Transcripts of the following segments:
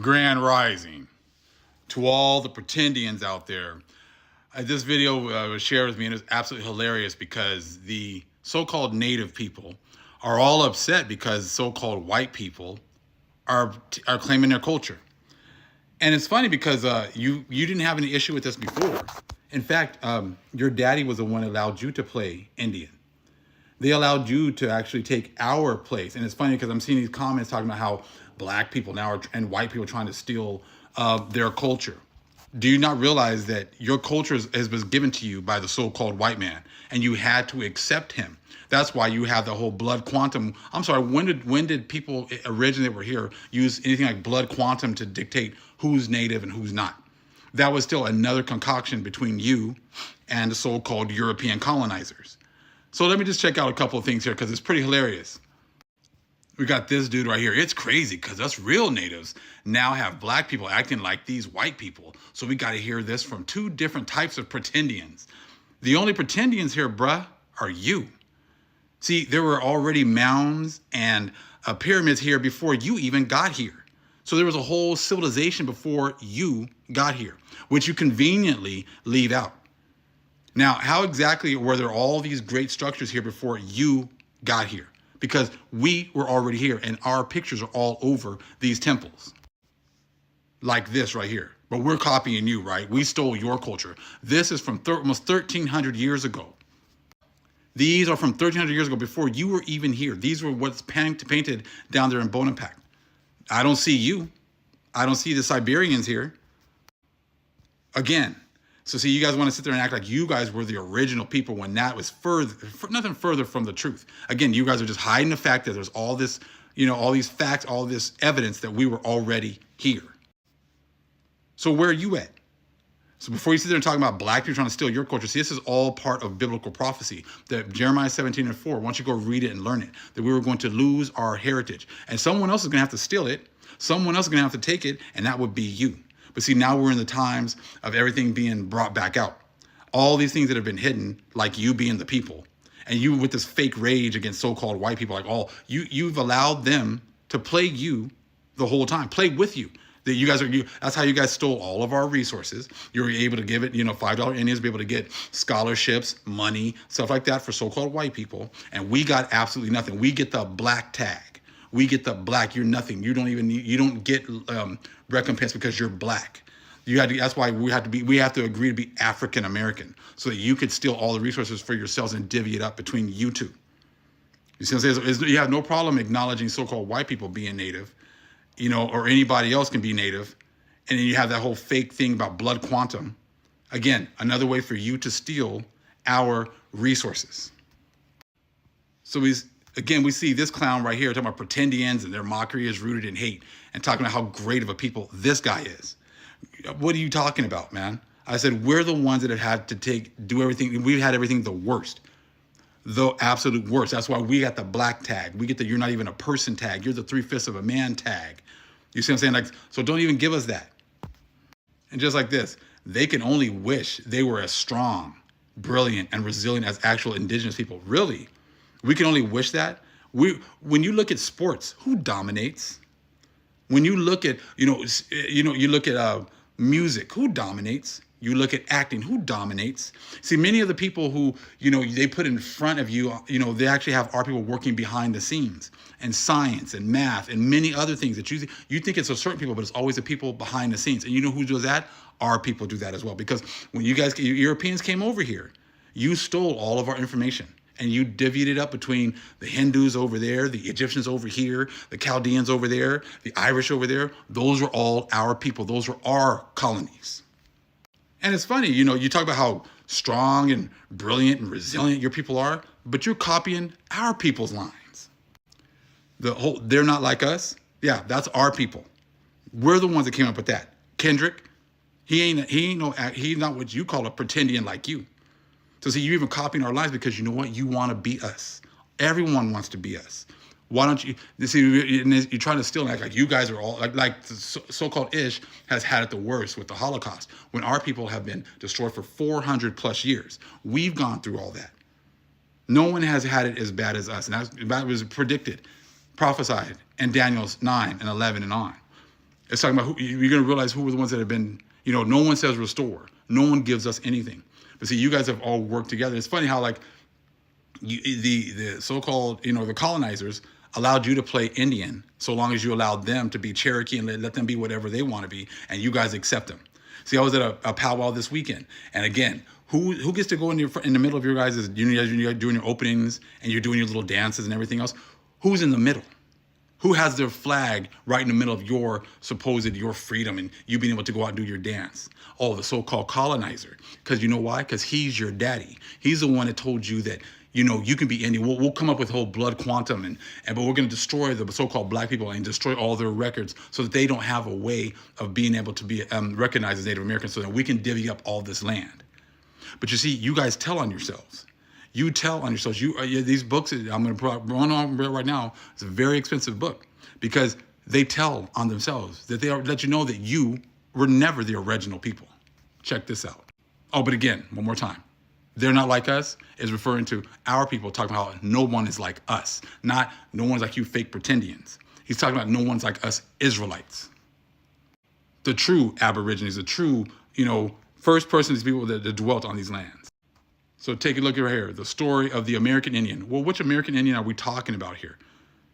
Grand Rising. To all the Pretendians out there, this video was shared with me and it's absolutely hilarious because the so-called native people are all upset because so-called white people are claiming their culture. And it's funny because you didn't have any issue with this before. In fact, your daddy was the one that allowed you to play Indian. They allowed you to actually take our place. And it's funny because I'm seeing these comments talking about how black people now and white people are trying to steal their culture. Do you not realize that your culture has been given to you by the so-called white man and you had to accept him? That's why you have the whole blood quantum. I'm sorry, when did people originally that were here use anything like blood quantum to dictate who's native and who's not? That was still another concoction between you and the so-called European colonizers. So let me just check out a couple of things here because it's pretty hilarious. We got this dude right here. It's crazy because us real natives now have black people acting like these white people. So we got to hear this from two different types of pretendians. The only pretendians here, bruh, are you. See, there were already mounds and pyramids here before you even got here. So there was a whole civilization before you got here, which you conveniently leave out. Now, how exactly were there all these great structures here before you got here? Because we were already here and our pictures are all over these temples. Like this right here. But we're copying you, right? We stole your culture. This is from almost 1,300 years ago. These are from 1,300 years ago before you were even here. These were what's painted down there in Bonaparte. I don't see you. I don't see the Siberians here. Again. So see, you guys want to sit there and act like you guys were the original people when that was nothing further from the truth. Again, you guys are just hiding the fact that there's all this, all these facts, all this evidence that we were already here. So where are you at? So before you sit there and talk about black people trying to steal your culture, see, this is all part of biblical prophecy. That Jeremiah 17:4, why don't you go read it and learn it, that we were going to lose our heritage. And someone else is going to have to steal it. Someone else is going to have to take it, and that would be you. But see, now we're in the times of everything being brought back out. All these things that have been hidden, like you being the people, and you with this fake rage against so-called white people, like you've allowed them to plague you the whole time, plague with you. That you guys that's how you guys stole all of our resources. You were able to give it, $5 Indians be able to get scholarships, money, stuff like that for so-called white people. And we got absolutely nothing. We get the black tag. We get the black, you're nothing. You don't get recompense because you're black. That's why we have to agree to be African American so that you could steal all the resources for yourselves and divvy it up between you two. You see what I'm saying? You have no problem acknowledging so-called white people being native, or anybody else can be native. And then you have that whole fake thing about blood quantum. Again, another way for you to steal our resources. So Again, we see this clown right here talking about pretendians and their mockery is rooted in hate and talking about how great of a people this guy is. What are you talking about, man? I said, we're the ones that have had to do everything. We've had everything the worst, the absolute worst. That's why we got the black tag. We get the you're not even a person tag. You're the 3/5 of a man tag. You see what I'm saying? So don't even give us that. And just like this, they can only wish they were as strong, brilliant, and resilient as actual indigenous people. Really? We can only wish that. When you look at sports, who dominates? When you look at, you look at music, who dominates? You look at acting, who dominates? See, many of the people who, they put in front of you, they actually have our people working behind the scenes and science and math and many other things that you think it's a certain people, but it's always the people behind the scenes. And you know who does that? Our people do that as well. Because when you Europeans came over here, you stole all of our information. And you divvied it up between the Hindus over there, the Egyptians over here, the Chaldeans over there, the Irish over there. Those were all our people. Those were our colonies. And it's funny, you talk about how strong and brilliant and resilient your people are, but you're copying our people's lines. They're not like us. Yeah, that's our people. We're the ones that came up with that. Kendrick, he's not what you call a pretendian like you. So see, you're even copying our lives because you know what? You want to be us. Everyone wants to be us. Why don't you see? You're trying to steal like you guys are all like the so-called Ish has had it the worst with the Holocaust when our people have been destroyed for 400 plus years. We've gone through all that. No one has had it as bad as us, and that was predicted, prophesied in Daniel 9 and 11 and on. It's talking about you're going to realize who were the ones that have been, no one says restore. No one gives us anything. But see, you guys have all worked together. It's funny how like the so-called, the colonizers allowed you to play Indian so long as you allowed them to be Cherokee and let them be whatever they want to be, and you guys accept them. See, I was at a powwow this weekend, and again, who gets to go in the middle of your guys' you're doing your openings and you're doing your little dances and everything else? Who's in the middle? Who has their flag right in the middle of your freedom and you being able to go out and do your dance? Oh, the so-called colonizer. Because you know why? Because he's your daddy. He's the one that told you that, you can be Indian. We'll come up with whole blood quantum, but we're going to destroy the so-called black people and destroy all their records so that they don't have a way of being able to be recognized as Native Americans so that we can divvy up all this land. But you see, you guys tell on yourselves. You tell on yourselves. These books, I'm going to run on right now, it's a very expensive book because they tell on themselves that let you know that you were never the original people. Check this out. Oh, but again, one more time. They're not like us is referring to our people, talking about how no one is like us, not no one's like you fake pretendians. He's talking about no one's like us Israelites. The true Aborigines, the true, first persons, people that dwelt on these lands. So take a look right here, the story of the American Indian. Well, which American Indian are we talking about here?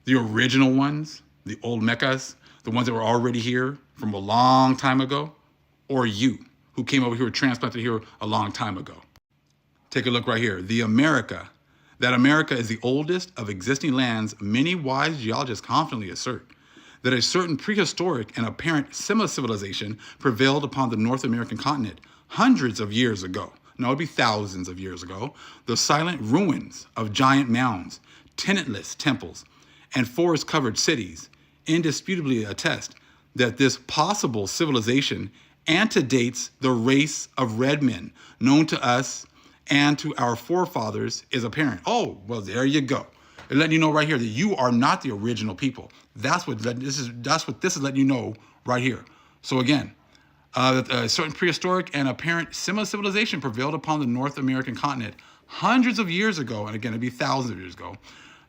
The original ones, the old Meccas, the ones that were already here from a long time ago, or you, who came over here, transplanted here a long time ago? Take a look right here, the America. That America is the oldest of existing lands. Many wise geologists confidently assert that a certain prehistoric and apparent semi-civilization prevailed upon the North American continent hundreds of years ago. No, it'd be thousands of years ago. The silent ruins of giant mounds, tenantless temples, and forest-covered cities indisputably attest that this possible civilization antedates the race of red men known to us and to our forefathers is apparent. Oh, well, there you go. They're letting you know right here that you are not the original people. That's what this is letting you know right here. So again, a certain prehistoric and apparent similar civilization prevailed upon the North American continent hundreds of years ago, and again, it'd be thousands of years ago.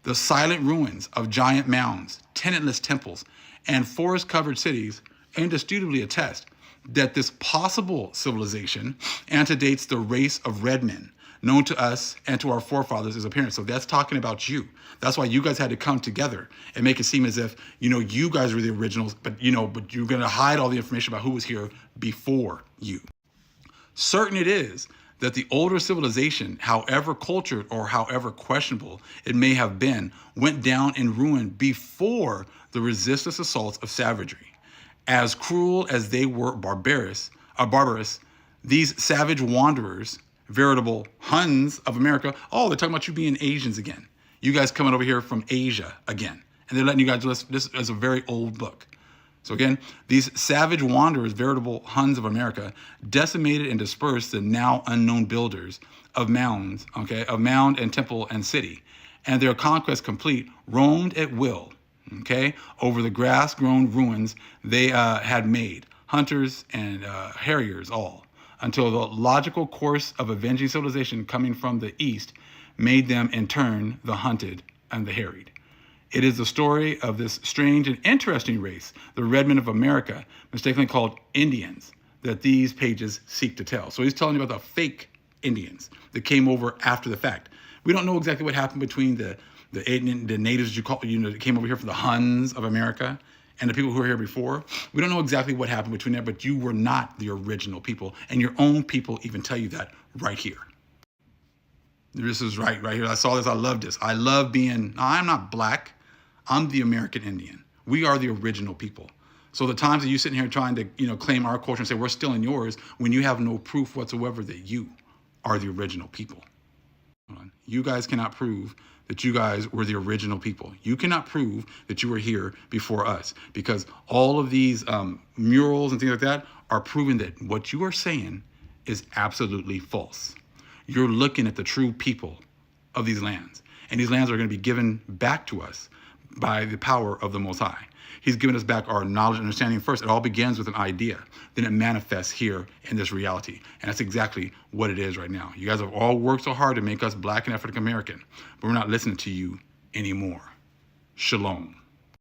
The silent ruins of giant mounds, tenantless temples, and forest-covered cities indisputably attest that this possible civilization antedates the race of red men known to us and to our forefathers is apparent. So that's talking about you. That's why you guys had to come together and make it seem as if, you guys were the originals, but you're going to hide all the information about who was here before you. Certain it is that the older civilization, however cultured or however questionable it may have been, went down in ruin before the resistless assaults of savagery. As cruel as they were barbarous, these savage wanderers, veritable Huns of America. Oh, they're talking about you being Asians again. You guys coming over here from Asia again. And they're letting you guys listen. This is a very old book. So again, these savage wanderers, veritable Huns of America, decimated and dispersed the now unknown builders of mounds, of mound and temple and city. And their conquest complete, roamed at will, over the grass-grown ruins they had made, hunters and harriers all, until the logical course of avenging civilization coming from the east made them in turn the hunted and the harried. It is the story of this strange and interesting race, the red men of America, mistakenly called Indians, that these pages seek to tell. So he's telling you about the fake Indians that came over after the fact. We don't know exactly what happened between the natives that came over here for the Huns of America and the people who were here before. We don't know exactly what happened between that, but you were not the original people, and your own people even tell you that right here. This is right here. I saw this. I love this. I love I'm not black. I'm the American Indian. We are the original people. So the times that you sitting here trying to, claim our culture and say we're still in yours when you have no proof whatsoever that you are the original people. You guys cannot prove that you guys were the original people. You cannot prove that you were here before us because all of these murals and things like that are proving that what you are saying is absolutely false. You're looking at the true people of these lands, and these lands are going to be given back to us by the power of the Most High. He's given us back our knowledge and understanding first. It all begins with an idea. Then it manifests here in this reality. And that's exactly what it is right now. You guys have all worked so hard to make us black and African American, but we're not listening to you anymore. Shalom.